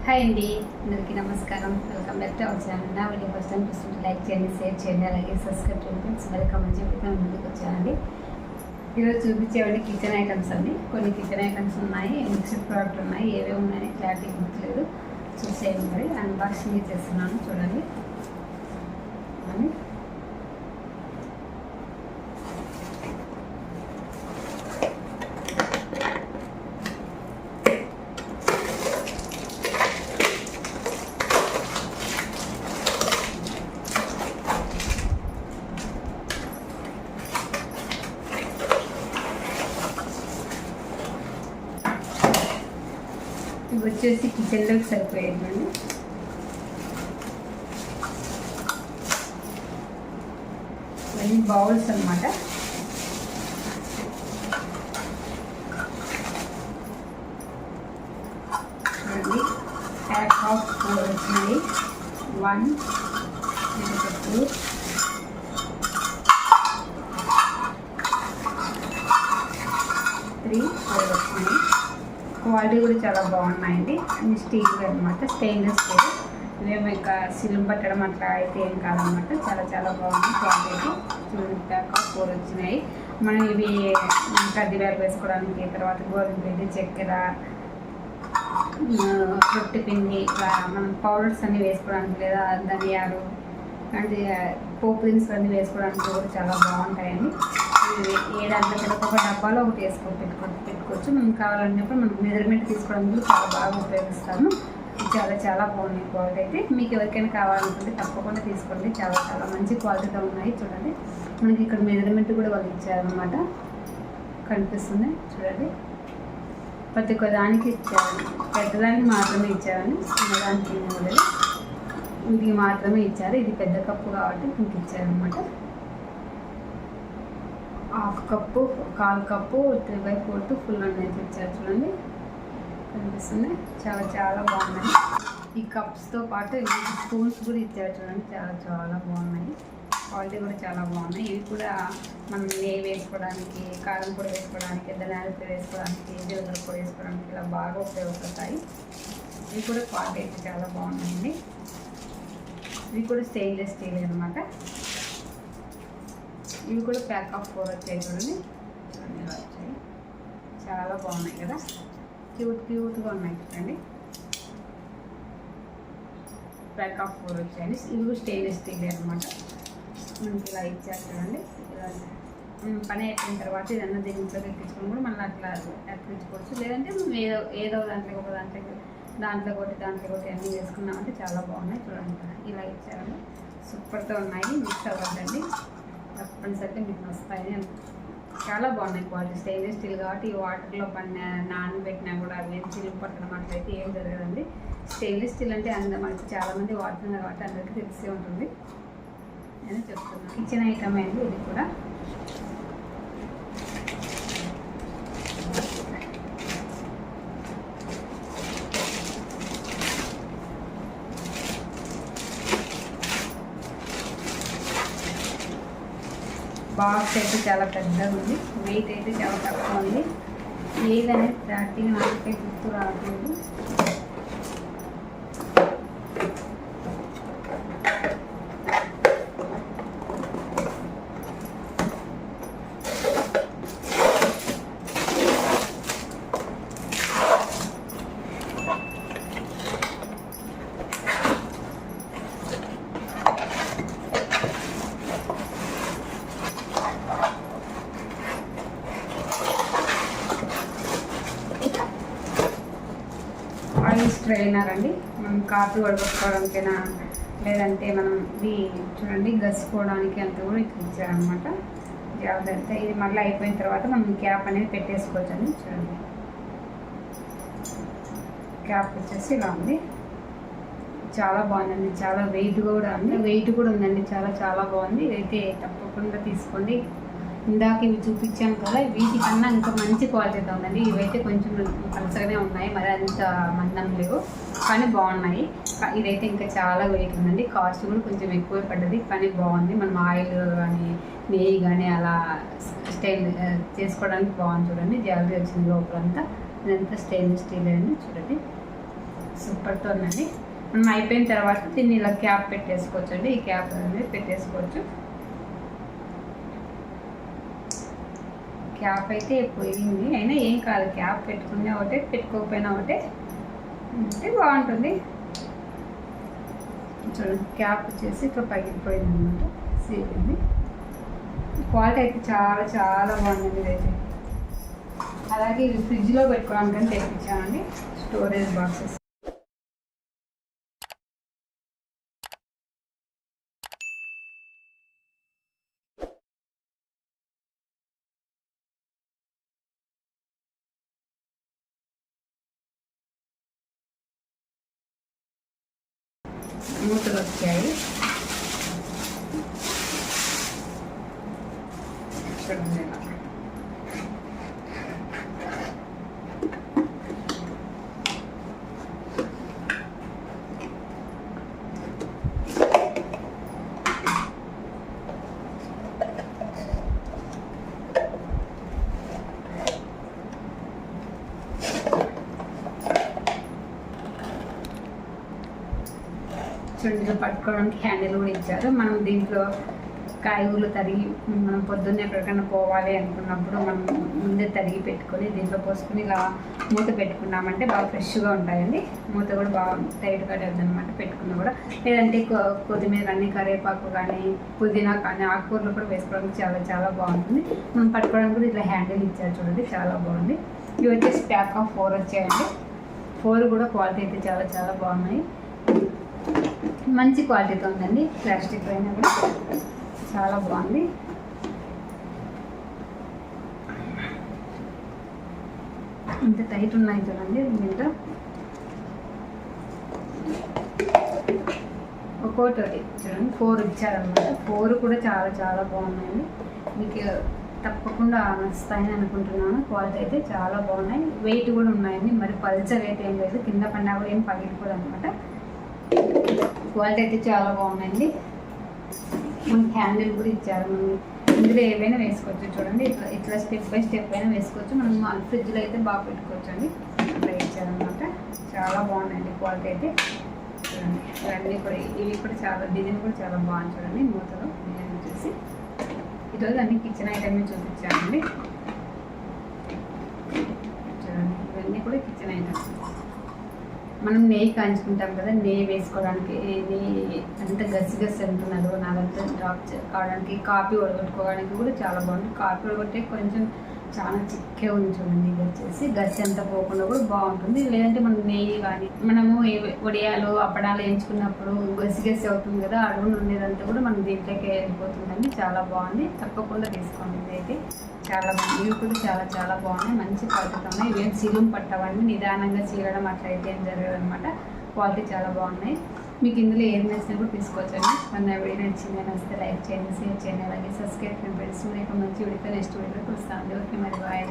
Hi అండి, అందరికీ నమస్కారం. Welcome back to our channel. నా వీడియో ఫస్ట్ టైం చూస్తుంటే లైక్ చేయండి, షేర్ చేయండి, అలాగే సబ్స్క్రైబ్ చేయండి. మరి కమెంట్ చెప్పి ముందుకు వచ్చానండి. ఈరోజు చూపించేవాడి కిచెన్ ఐటమ్స్ అండి. కొన్ని కిచెన్ ఐటమ్స్ ఉన్నాయి, మిక్స్డ్ ప్రోడక్ట్ ఉన్నాయి. ఏవేవి ఉన్నాయని క్లారిటీ గుర్తులేదు, చూసేయండి. మరి అన్బాక్సింగ్ చేస్తున్నాను, చూడండి. అని ఇవి వచ్చేసి కిచెన్లోకి సరిపోయేదండి. ఇవన్నీ బౌల్స్ అన్నమాట. చూడండి, ప్యాక్ ఆఫ్ 4 వచ్చినాయి. 1 2 3 4 వచ్చినాయి. క్వాలిటీ కూడా చాలా బాగున్నాయండి. అన్ని స్టీల్ అనమాట, స్టెయిన్లెస్ స్టీల్. ఇవేమో ఇంకా సిలుం పట్టడం అట్లా అయితే ఏం కాదనమాట. చాలా చాలా బాగుంది క్వాలిటీ అయితే. చూడండి, ప్యాక్ ఆఫ్ 4 వచ్చినాయి. మనం ఇవి కద్ది బ్యాగ్ వేసుకోవడానికి, తర్వాత గోధుమ పిండి, చక్కెర, రొట్టె పిండి, ఇలా మనం పౌడర్స్ అన్నీ వేసుకోవడానికి, లేదా ధనియాలు అంటే పోపు దినుసులు అన్నీ వేసుకోవడానికి కూడా చాలా బాగుంటాయండి. ఏ దాంట్లో కూడా ఒక డబ్బాలో ఒకటి పెట్టుకోవచ్చు. మనం కావాలన్నప్పుడు మనం మెజర్మెంట్ తీసుకోవడానికి చాలా బాగా ఉపయోగిస్తాము. చాలా చాలా బాగున్నాయి క్వాలిటీ అయితే. మీకు ఎవరికైనా కావాలనుకుంటే తప్పకుండా తీసుకోండి. చాలా చాలా మంచి క్వాలిటీతో ఉన్నాయి. చూడండి, మనకి ఇక్కడ మెజర్మెంట్ కూడా వాళ్ళు ఇచ్చారనమాట, కనిపిస్తుంది. చూడండి, ప్రతి ఒక్క దానికి ఇచ్చారని, పెద్దదానికి మాత్రమే ఇచ్చారని, చిన్నదానికి ఇవ్వలేదు, వీటికి మాత్రమే ఇచ్చారు. ఇది పెద్ద కప్పు కాబట్టి ఇంక ఇచ్చారనమాట. 1/2 కప్పు, 1/4 కప్పు, 3/4 ఫుల్ అనేది ఇచ్చారు. చూడండి, కనిపిస్తుంది. చాలా చాలా బాగున్నాయి. ఈ కప్స్తో పాటు స్పూన్స్ కూడా ఇచ్చారు. చూడండి, చాలా చాలా బాగున్నాయి. క్వాలిటీ కూడా చాలా బాగున్నాయి. ఇవి కూడా మనం నెయ్యి వేసుకోవడానికి, కారం పొడి వేసుకోవడానికి, ధనియాల పొడి వేసుకోవడానికి, జీలకర్ర పొడి వేసుకోవడానికి ఇలా బాగా ఉపయోగపడతాయి. ఇవి కూడా క్వాలిటీ అయితే చాలా బాగున్నాయండి. ఇవి కూడా స్టెయిన్లెస్ స్టీల్ అనమాట. ఇవి కూడా ప్యాక్ ఆఫ్ 4 వచ్చాయి. చూడండి, ఇలా వచ్చాయి. చాలా బాగున్నాయి కదా, క్యూట్గా ఉన్నాయి. చూడండి, ప్యాక్ ఆఫ్ 4 వచ్చాయండి. ఇవి కూడా స్టెయిన్లెస్ స్టీల్ అనమాట. మనకి ఇలా ఇచ్చారు. చూడండి, ఇలా పని అయిపోయిన తర్వాత ఏదన్నా దీంట్లో ఎక్కించుకొని కూడా మనం అట్లా ఎక్కించుకోవచ్చు. లేదంటే ఏదో దాంట్లో ఒక దాంట్లో ఒకటి అన్నీ వేసుకున్నామంటే చాలా బాగున్నాయి. చూడండి, ఇలా ఇచ్చారండి. సూపర్తో ఉన్నాయి. మిక్స్ అవ్వద్దండి, తప్పనిసరిగా మీకు వస్తాయని. చాలా బాగున్నాయి క్వాలిటీ. స్టెయిన్లెస్ స్టీల్ కాబట్టి వాటర్లో నానబెట్టినా కూడా అవి చిల్లు పట్టడం అట్లయితే ఏం జరగదండి. స్టెయిన్లెస్ స్టీల్ అంటే మనకి చాలామంది వాడుతున్నారు కాబట్టి అందరికీ తెలిసే ఉంటుంది అని చెప్తున్నాను. కిచెన్ ఐటమ్ అండి ఇది కూడా. బాక్స్ అయితే చాలా పెద్దగా ఉంది, వెయిట్ అయితే చాలా తక్కువ ఉంది. ఏదనేది క్లారిటీగా నాకైతే గుర్తు రావట్లేదు. స్ట్రైనర్ అండి, మనం కాఫీ వడగొట్టుకోవడానికైనా, లేదంటే మనం ఇది చూడండి గసుకోవడానికి అంతా కూడా ఇక్కడ ఇచ్చారనమాట. జాగ్రత్త, ఇది మళ్ళీ అయిపోయిన తర్వాత మనం క్యాప్ అనేది పెట్టేసుకోవచ్చు అండి. చూడండి, క్యాప్ వచ్చేసి ఇలా ఉంది. చాలా బాగుందండి, చాలా వెయిట్ కూడా ఉందండి. చాలా చాలా బాగుంది. ఇదైతే తప్పకుండా తీసుకోండి. ఇందాక ఇవి చూపించాను కదా, వీటికన్నా ఇంకా మంచి క్వాలిటీతో ఉందండి. ఇవైతే కొంచెం పలసగానే ఉన్నాయి, మరి అంత మందం లేవు, కానీ బాగున్నాయి. ఇదైతే ఇంకా చాలా వెయిట్ ఉందండి. కాస్ట్ కూడా కొంచెం ఎక్కువ పడ్డది, కానీ బాగుంది. మనం ఆయిల్ కానీ నెయ్యి కానీ అలా స్టైల్ చేసుకోవడానికి బాగుంది. చూడండి, జ్యువెలరీ వచ్చింది లోపలంతా. ఇదంతా స్టెయిన్లెస్ స్టీల్ అండి. చూడండి, సూపర్తో ఉందండి. మనం అయిపోయిన తర్వాత దీన్ని ఇలా క్యాప్ పెట్టేసుకోవచ్చు అండి. ఈ క్యాప్ అనేది పెట్టేసుకోవచ్చు. క్యాప్ అయితే పోయింది, అయినా ఏం కాదు. క్యాప్ పెట్టుకునే ఒకటే, పెట్టుకోకపోయినా ఒకటే అంటే బాగుంటుంది. చూడండి, క్యాప్ వచ్చేసి ఇట్లా పగిలిపోయింది అనమాట. సీలింది. క్వాలిటీ అయితే చాలా చాలా బాగుంది ఇదైతే. అలాగే ఇది ఫ్రిడ్జ్లో పెట్టుకోవడానికని తెప్పించామండి, స్టోరేజ్ బాక్సెస్. మూతలు వచ్చాయి చూడండి. చూడండి, పట్టుకోవడానికి హ్యాండిల్ కూడా ఇచ్చారు. మనం దీంట్లో కాయగూరలు తరిగి మనం పొద్దున్నే ఎక్కడికైనా పోవాలి అనుకున్నప్పుడు మనం ముందే తరిగి పెట్టుకొని దీంట్లో పోసుకొని ఇలా మూత పెట్టుకున్నామంటే బాగా ఫ్రెష్గా ఉంటాయండి. మూత కూడా బాగా టైట్గా అనమాట పెట్టుకున్నా కూడా. లేదంటే కొత్తిమీర కానీ, కరివేపాకు కానీ, పుదీనా కానీ, ఆకుకూరలు కూడా వేసుకోవడానికి చాలా చాలా బాగుంటుంది. మనం పట్టుకోవడానికి కూడా ఇట్లా హ్యాండిల్ ఇచ్చారు చూడండి, చాలా బాగుంది. ఇవి వచ్చేసి ప్యాక్ ఆఫ్ 4 వచ్చాయండి. 4 కూడా క్వాలిటీ అయితే చాలా చాలా బాగున్నాయి. మంచి క్వాలిటీతో ఉందండి. ప్లాస్టిక్ అయినా కూడా చాలా బాగుంది. ఇంత టైట్ ఉన్నాయి చూడండి. దీంట్లో ఒక్కోటి చూడండి 4 ఇచ్చారనమాట. 4 కూడా చాలా చాలా బాగున్నాయండి. మీకు తప్పకుండా నచ్చుతాయని అనుకుంటున్నాను. క్వాలిటీ అయితే చాలా బాగున్నాయి. వెయిట్ కూడా ఉన్నాయండి. మరి పల్చగా అయితే ఏం లేదు, కింద పడినా కూడా ఏం పగిలిపోదు అనమాట. క్వాలిటీ అయితే చాలా బాగున్నాయండి. మనకి హ్యాండిల్ కూడా ఇచ్చారు. మనం ఇందులో ఏవైనా వేసుకోవచ్చు. చూడండి, ఇట్లా ఇట్లా స్టెప్ బై స్టెప్ అయినా వేసుకోవచ్చు. మనం ఫ్రిడ్జ్లో అయితే బాగా పెట్టుకోవచ్చు అండి. అట్లా ఇచ్చారనమాట. చాలా బాగున్నాయండి క్వాలిటీ అయితే. చూడండి, ఇవన్నీ కూడా ఇవి కూడా చాలా డిజైన్ కూడా చాలా బాగుంది. చూడండి, మూతలో డిజైన్ వచ్చేసి ఈరోజు అన్ని కిచెన్ ఐటమ్ చూపించానండి. చూడండి, ఇవన్నీ కూడా కిచెన్ ఐటమ్స్. మనం నెయ్యి కాంచుకుంటాం కదా, నెయ్యి వేసుకోవడానికి, నెయ్యి అంత గసి అంటున్నారు నాదంతా డ్రాప్ కావడానికి, కాఫీ వడగొట్టుకోవడానికి కూడా చాలా బాగుంది. కాఫీ వడగొట్టే కొంచెం చాలా చిక్కే ఉంది చూడండి. ఇది వచ్చేసి గసి అంతా పోకుండా కూడా బాగుంటుంది. లేదంటే మనం నెయ్యి కానీ మనము వడియాలు అప్పడాలు వేయించుకున్నప్పుడు గసి అవుతుంది కదా, అడుగును ఉండేదంతా కూడా మనం దీంట్లోకి వెళ్ళిపోతుందండి. చాలా బాగుంది, తప్పకుండా తీసుకోండి. ఇదైతే చాలా బాగుంది. ఇవి కూడా చాలా చాలా బాగున్నాయి. మంచి క్వాలిటీతో ఉన్నాయి. ఇవేం సిలుం పట్టవండి, నిదానంగా చీరడం అట్లా అయితే ఏం జరగదు అనమాట. క్వాలిటీ చాలా బాగున్నాయి. మీకు ఇందులో ఏది నచ్చినా కూడా తీసుకోవచ్చండి. మన వీడియో నచ్చింది నచ్చితే లైక్ చేయండి, షేర్ చేయండి, అలాగే సబ్స్క్రైబ్ చేయండి ఫ్రెండ్స్. రేపు మంచి వీడియోతో నెక్స్ట్ వీడియోలో చూస్తాను. ఓకే, మరి బాయ్.